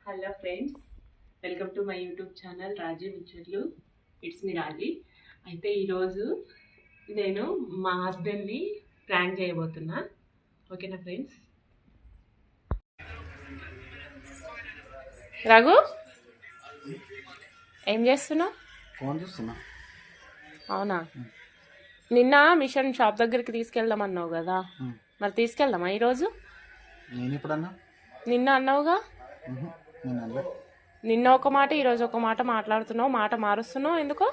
Hello friends, welcome to my YouTube channel Raji Muchchatlu. It's me Raji. అయితే ఈరోజు నేను మా హస్బెండ్ని ప్రాంక్ చేయబోతున్నా. ఓకేనా ఫ్రెండ్స్? రఘు, ఏం చేస్తున్నావు? ఫోన్ చూస్తున్నా. అవునా? నిన్న మిషన్ షాప్ దగ్గరికి తీసుకెళ్దామన్నావు కదా, మరి తీసుకెళ్దామా ఈరోజు? నేను ఎప్పుడన్నా? నిన్న అన్నావుగా. నిన్న ఒక మాట ఈరోజు ఒక మాట మాట్లాడుతున్నావు, మాట మారుస్తున్నావు ఎందుకో?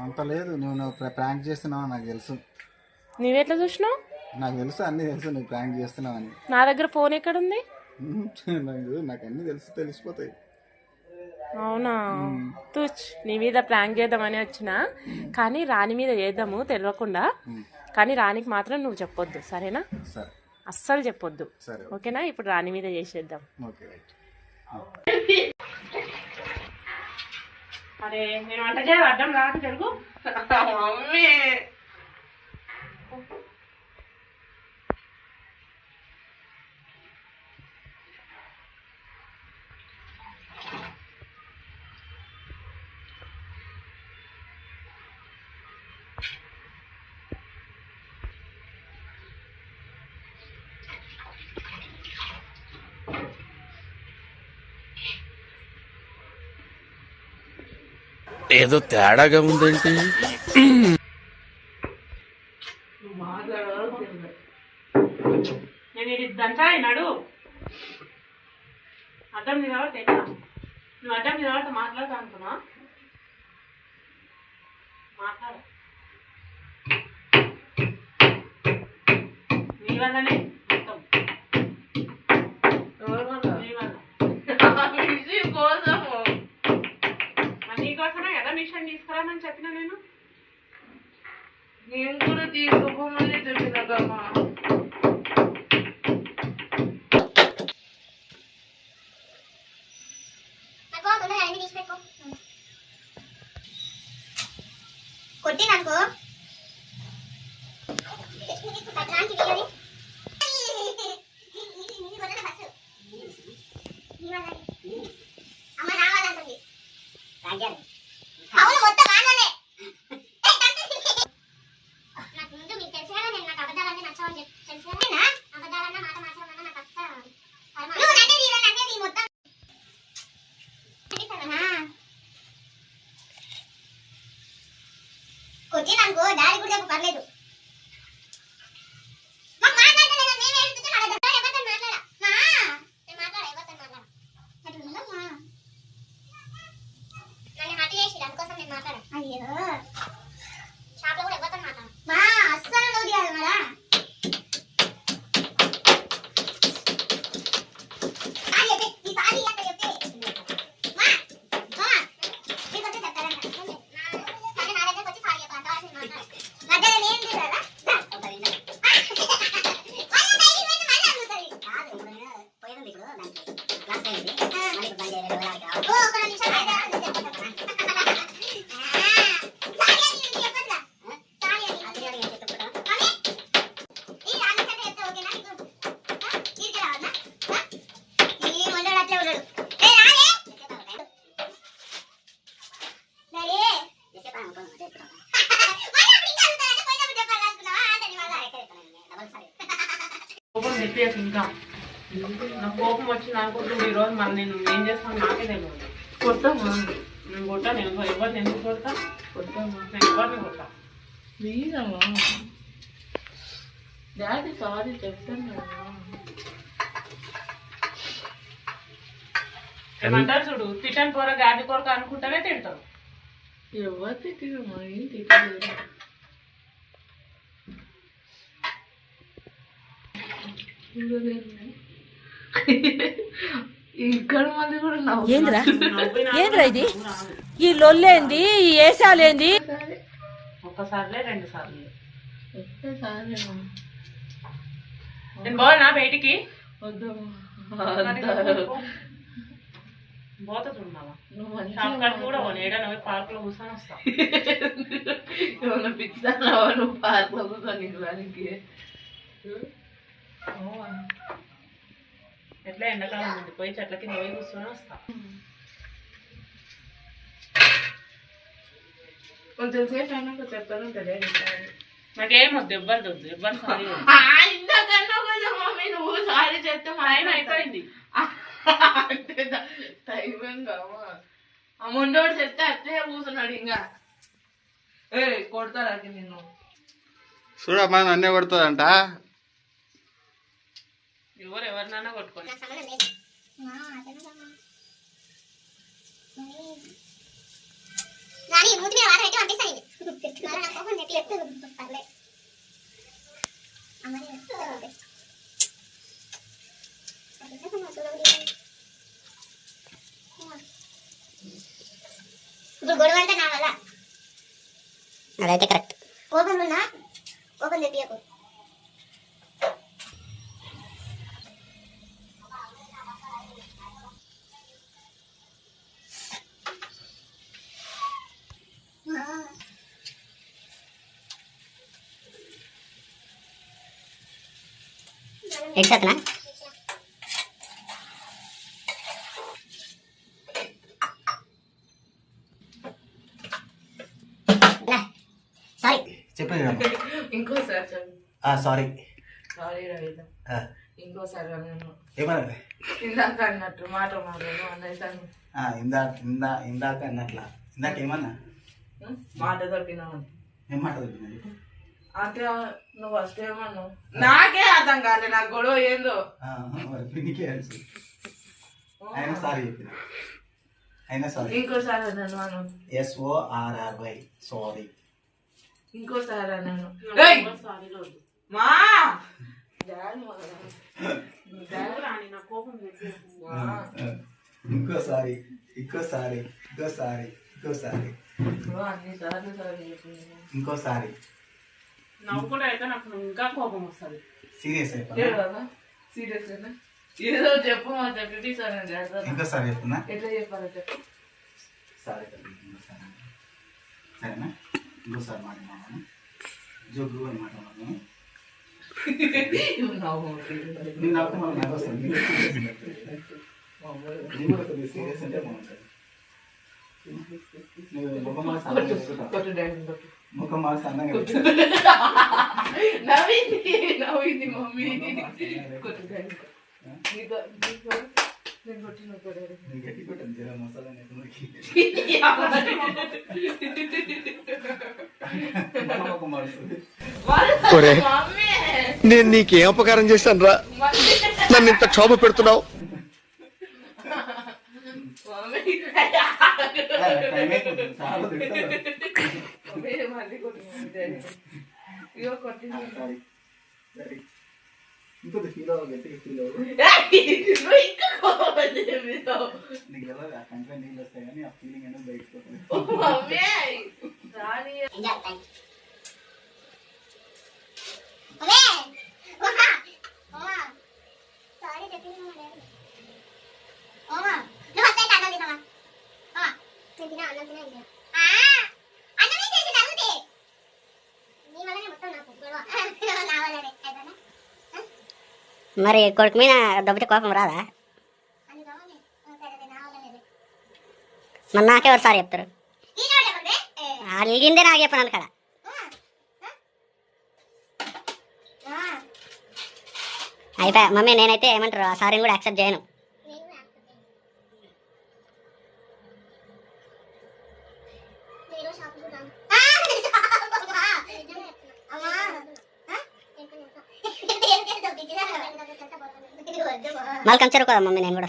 అంత లేదు, నువ్వు ప్రాంక్ చేస్తున్నావు నాకు తెలుసు. నువ్వెట్లా చూసినావు? నాకు తెలుసు, అన్నీ తెలుసు, నువ్వు ప్రాంక్ చేస్తున్నావు అని. నా దగ్గర ఫోన్ ఎక్కడుంది? నాకు అన్నీ తెలిసిపోతాయి. అవునా? తుచ్, నీ మీద ప్రాంక్ చేద్దామని వచ్చిన, కానీ రాణి మీద చేద్దాము తెలియకుండా. కానీ రాణికి మాత్రం నువ్వు చెప్పొద్దు, సరేనా? సరే, అస్సలు చెప్పొద్దు. సరే, ఓకేనా? ఇప్పుడు రాణి మీద చేసేద్దాం. Okay, right. అరే, నేను వంట చేయాలి, అర్థం రాదు తెలుగు. మమ్మీ ఏదో తేడాగా ఉందేంటి? నేను ఇది దంచా అయినాడు. అడ్డం మీద నువ్వు అడ్డం మీద మాట్లాడతా అనుకున్నా. మాట్లాడ నీ వల్లనే మొత్తం, నీ వల్ల. నీకోసమే కదా మిషన్ తీసుకురామని చెప్పిన. నేను కూడా తీసుకోమని చెప్పిన కమ్మా. కొట్టిననుకో అమ్మ రావాలంటుంది. అవును, మొత్తం ఆడలే. నాకు ముందు మీకు తెలుసు కదా, నేను నాకు అబద్ధాలన్నీ నచ్చవని తెలుసు కదా. అబద్ధాలన్నా మాట మార్చడం నాకు అస్సలు మొత్తం కొట్టిననుకో డాడీ కూడా చెప్పు, పర్లేదు. కోపం తెప్పియకు. ఇంకా నాకు కోపం వచ్చింది అనుకుంటుంది ఈరోజు. మరి నేను ఏం చేస్తాను నాకే తెలియదు. కొడతామా? నేను కొట్టా. నేను ఎవరిని ఎందుకు కొడతా? కొడతామా? నేను ఎవరిని కొట్టా? ప్లీజమ్మా డాడీ సారీ చెప్తాను. ఏమంటారు చూడు, తిట్టని కూర గాడి కొరక అనుకుంటానే తిడతారు. ఎవరు తిట్టమ్మా? ఏం తిట్టలేదు. ఇక్కడ మంది కూడా ఏంద్రా ఇది? ఈ లొల్లేంది? ఈ ఏసాలేంది? ఒక్కసారిలే, 2 సార్లు. ఒక్కసారి నేను పోనా బయటికి? పోతా చూడమా. షాప్ కాడికి కూడా పోనీ, ఏడా నువ్వు పార్క్ లో కూర్చొని వస్తా. ఏమన్నా పిచ్చావా నువ్వు పార్క్ లో కూర్చొని? ఎట్లా ఎండాకాలం ఉంది, పోయి చెట్ల కింద పోయి కూర్చొని వస్తా. కొంచెం సేపు అయినాక చెప్తాను తెలియదు. నాకేం వద్దు, ఎవ్వరిది వద్దు, ఎవ్వరు సారీ ఇంతకన్నా కొంచెం మమ్మీ నువ్వు సారీ చెప్తే టైం అయిపోయింది. అంటే టైం ఏం కావా ఆ ముందోడు చెప్తే అట్లే కూర్చున్నాడు ఇంకా. ఏ కొడతారా నిన్ను? చూడమ్మా నన్నే కొడుతుందంట. ఎవరినైనా కొట్టుకోండి. నాకు సంబంధం లేదు. నాని మూతి మీద వాటర్ పెట్టి పంపిస్తాను ఇది. మళ్ళీ నాకు కోపం నెట్టి ఎత్తు పర్లేదు. ఇప్పుడు గొడవ అంటే నా వల్ల. అదైతే కరెక్ట్. కోపంలో ఉన్నా కోపం తెప్పియకు. ఎడ్సత్నా సారీ చెప్పు. ఇంకోసారి చెప్పు. సారీ. సారీ రవిత, ఇంకోసారి నేను ఏమన్నా ఇందాక అన్నట్టు మాట మాట్లాడు అనేసాను. ఇందాక అన్నట్లా. ఇందాక ఏమన్నా మాట దొరికినావు ఏం మాట దొరికింది? అంటే నువ్వు ఫస్ట్ ఏమన్నావు? నాకే అర్థం కాలే నాకు గొడవ ఏందో. నీకే తెలుసు. అయినా సారీ చెప్పిన. అయినా సారీ. ఇంకోసారి అన్నాను మనం. SORRY sorry. ఇంకోసారి అన్నాను. సారీలో వద్దు. మా డాడీ రాని నా కోపం ఇంకోసారి ఇంకోసారి ఇంకోసారి ఇంకోసారి అన్ని సార్లు సారీ చెప్పింది. ఇంకోసారి నవ్వుకుంటే అయితే నాకు ఇంకా కోపం వస్తుంది. సీరియస్ అయిపోయినా. సీరియస్ ఏదో చెప్పు మా చెప్పి సార్ ఇంకోసారి చెప్తున్నా. ఎట్లా చెప్పాలో చెప్పు. సరే ఇంకోసారి సరేనా? ఇంకోసారి మాట మాట్లాడను. జోగు అని మాట మాట్లాడను. నేను నాకు మనం నాకు వస్తాను. నేను కూడా కొద్దిగా సీరియస్ అంటే బాగుంటుంది. ముఖం మార్చి అన్నంగా పెట్టుకుంటా. ముఖం మార్చి అన్నంగా పెట్టుకుంటా. నవ్వింది మమ్మీ. గట్టి కొట్టండి జర మసాలా నెత్తుకి. ముఖం మారుస్తుంది. నేను నీకేం అపకారం చేశాను రా? నన్ను ఇంత క్షోభ పెడుతున్నావు. చాలా తింటారు. ఇంకొక ఫీల్ అవ్వ గట్టిగా ఫీల్ అవ్వదు. నీకు ఎలా ఆ కంట్లో నీళ్ళు వస్తాయి కానీ ఆ ఫీలింగ్ అనేది బయటకు మరి కొడుకు మీద దొబ్బితే కోపం రాదా? మరి నాకెవరు సార్ చెప్తారు? అడిగిందే నాకు చెప్పాను కదా. అయిపోయా మమ్మీ. నేనైతే ఏమంటారు ఆ సారీని కూడా యాక్సెప్ట్ చేయను. మళ్ళీ కంచరు కదా మమ్మీ. నేను కూడా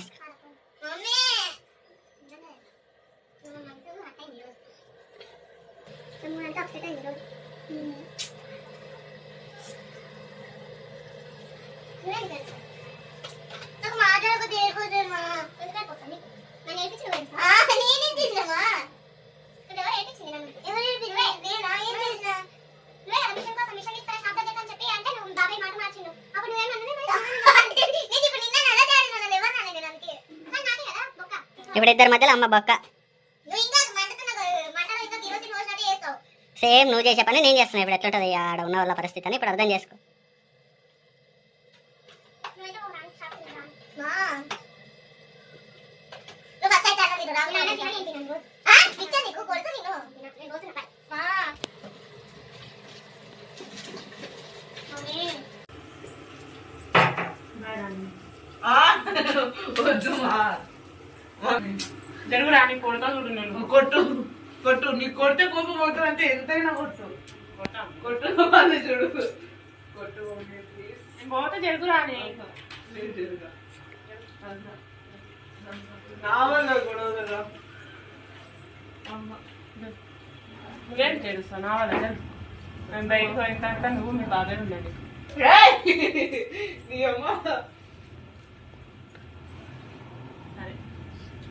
ఇప్పుడు ఇద్దరి మధ్యలో అమ్మ బొక్క. సేమ్ నువ్వు చేసే పని నేను చేస్తున్నా. ఇప్పుడు ఎట్లుంటుంది ఆడ ఉన్న వాళ్ళ పరిస్థితి అని ఇప్పుడు అర్థం చేసుకో. వద్దు మా జరుగు రాని కొడతా చూడు నేను. కొట్టు కొట్టు నీకు కొడితే కోపం అవుతుంది అంటే ఎంతైనా కొట్టు కొట్టు అని చూడు కొట్టు నేను పోతే జరుగు రాని. నా వల్ల గొడవ నువ్వేం తెలుస్తావు నా వల్ల జరుగు. నేను బయటకు పోయిన తర్వాత నువ్వు మీ బాగా ఉండండి. నీ అమ్మ సరే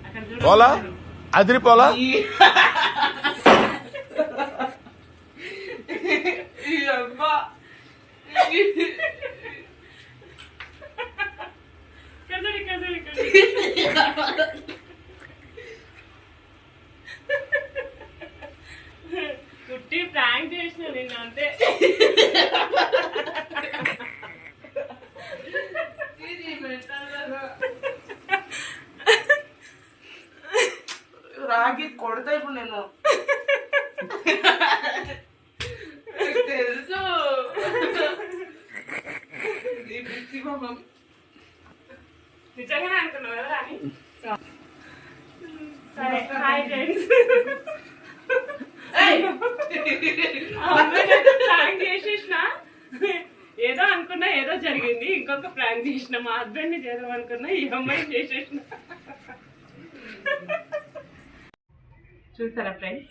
అక్కడ చూడు. పోలా అదిరిపోలా ఈ అమ్మ కదలి కదలి కదలి. కుట్టి ప్రాంక్ చేసిన నిన్ను అంతే. రాగి కొడతా ఇప్పుడు నేను తెలుసు నీ పిచ్చి మొహం. నిజంగానే అనుకున్నావు కదా రాని. సరే హాయ్ ఫ్రెండ్స్. ప్రాంక్ చేసేసిన. ఏదో అనుకున్నా ఏదో జరిగింది. ఇంకొక ప్రాంక్ చేసిన. మా హస్బెండ్ ని చేద్దాం అనుకున్నా, ఈ అమ్మాయి చేసేసిన. చూసారా ఫ్రెండ్స్,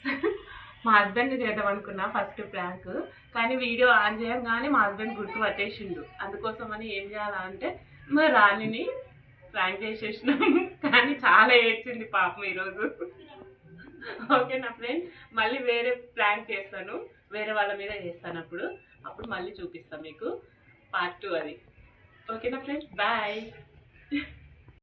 మా హస్బెండ్ ని చేద్దాం అనుకున్నా ఫస్ట్ ప్రాంక్. కానీ వీడియో ఆన్ చేయగానే మా హస్బెండ్ గుర్తు పట్టేసిండు. అందుకోసమని ఏం చేయాలా అంటే మరి రాణిని ప్రాంక్ చేసేసినాం. కానీ చాలా ఏడ్చింది పాపం ఈరోజు. ఓకేనా ఫ్రెండ్, మళ్ళీ వేరే ప్రాంక్ చేస్తాను, వేరే వాళ్ళ మీద చేస్తాను. అప్పుడు మళ్ళీ చూపిస్తాను మీకు పార్ట్ 2 అది. ఓకేనా ఫ్రెండ్స్, బాయ్.